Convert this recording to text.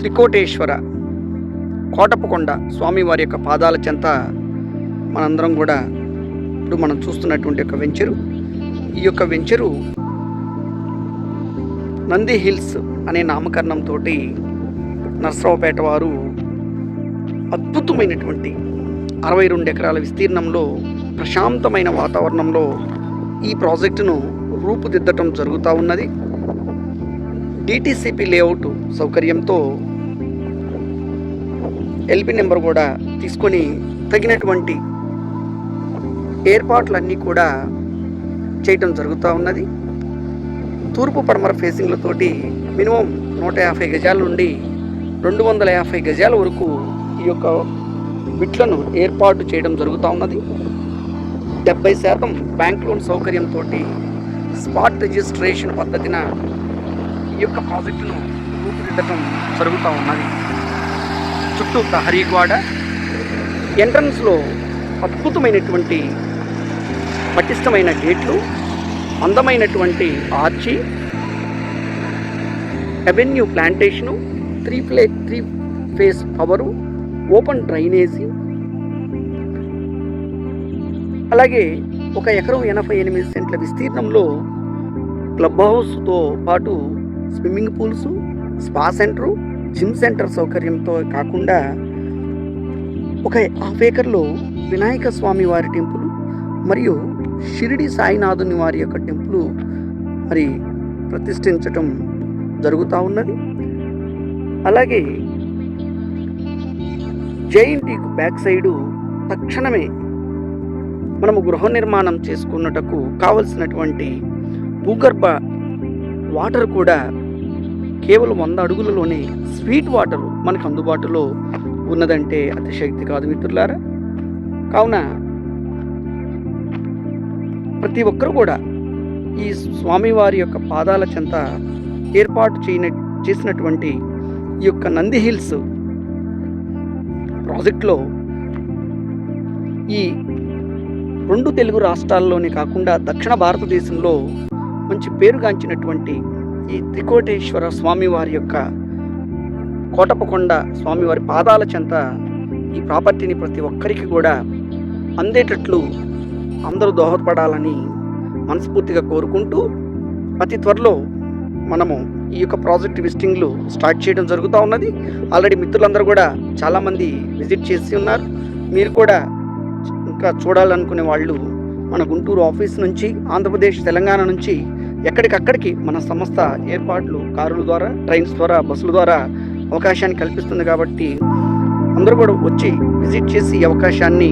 త్రికోటేశ్వర కోటప్పకొండ స్వామివారి యొక్క పాదాల చెంత మనందరం కూడా ఇప్పుడు మనం చూస్తున్నటువంటి ఒక వెంచరు. ఈ యొక్క వెంచరు నంది హిల్స్ అనే నామకరణంతో నర్సరావుపేట వారు అద్భుతమైనటువంటి 62 ఎకరాల విస్తీర్ణంలో ప్రశాంతమైన వాతావరణంలో ఈ ప్రాజెక్టును రూపుదిద్దటం జరుగుతూ ఉన్నది. డిటిసిపి లేఅవుట్ సౌకర్యంతో ఎల్పి నెంబర్ కూడా తీసుకొని తగినటువంటి ఏర్పాట్లన్నీ కూడా చేయటం జరుగుతూ ఉన్నది. తూర్పు పడమర ఫేసింగ్లతోటి మినిమం 150 గజాల నుండి 250 గజాల వరకు ఈ యొక్క బిట్లను ఏర్పాటు చేయడం జరుగుతూ ఉన్నది. 70% బ్యాంక్ లోన్ సౌకర్యంతో స్పాట్ రిజిస్ట్రేషన్ పద్ధతిన ఈ యొక్క ప్రాజెక్టును రూపుదిద్దటం జరుగుతూ ఉన్నది. చుట్టూ ప్రహరీ గోడ, ఎంట్రన్స్లో అద్భుతమైనటువంటి పటిష్టమైన గేట్లు, అందమైనటువంటి arch, avenue plantation, 3 phase power, open drainage, అలాగే 1 ఎకరం 88 సెంట్ల విస్తీర్ణంలో క్లబ్ హౌస్తో పాటు swimming pools, spa centre, gym centre సౌకర్యంతో కాకుండా 1/2 ఎకర్లో వినాయక స్వామి వారి టెంపుల్ మరియు షిరిడి సాయినాథుని వారి యొక్క టెంపుల్ మరి ప్రతిష్ఠించటం జరుగుతూ ఉన్నది. అలాగే జేఎన్టీకు బ్యాక్ సైడు తక్షణమే మనము గృహ నిర్మాణం చేసుకున్నటకు కావలసినటువంటి భూగర్భ వాటర్ కూడా కేవలం 100 అడుగులలోనే స్వీట్ వాటర్ మనకు అందుబాటులో ఉన్నదంటే అతిశక్తి కాదు మిత్రులారా. కావున ప్రతి ఒక్కరు కూడా ఈ స్వామివారి యొక్క పాదాల చెంత ఏర్పాటు చేసినటువంటి ఈ యొక్క నంది హిల్స్ ప్రాజెక్టులో ఈ 2 తెలుగు రాష్ట్రాల్లోనే కాకుండా దక్షిణ భారతదేశంలో మంచి పేరుగాంచినటువంటి ఈ త్రికోటేశ్వర స్వామివారి యొక్క కోటప్పకొండ స్వామివారి పాదాల చెంత ఈ ప్రాపర్టీని ప్రతి ఒక్కరికి కూడా అందేటట్లు అందరూ దోహదపడాలని మనస్ఫూర్తిగా కోరుకుంటూ అతి త్వరలో మనము ఈ యొక్క ప్రాజెక్ట్ విజిటింగ్లు స్టార్ట్ చేయడం జరుగుతూ ఉన్నది. ఆల్రెడీ మిత్రులందరూ కూడా చాలామంది విజిట్ చేసి ఉన్నారు. మీరు కూడా ఇంకా చూడాలనుకునే వాళ్ళు మన గుంటూరు ఆఫీస్ నుంచి, ఆంధ్రప్రదేశ్, తెలంగాణ నుంచి ఎక్కడికక్కడికి మన సంస్థ ఏర్పాట్లు కారుల ద్వారా, ట్రైన్స్ ద్వారా, బస్సుల ద్వారా అవకాశాన్ని కల్పిస్తుంది. కాబట్టి అందరూ కూడా వచ్చి విజిట్ చేసి ఈ అవకాశాన్ని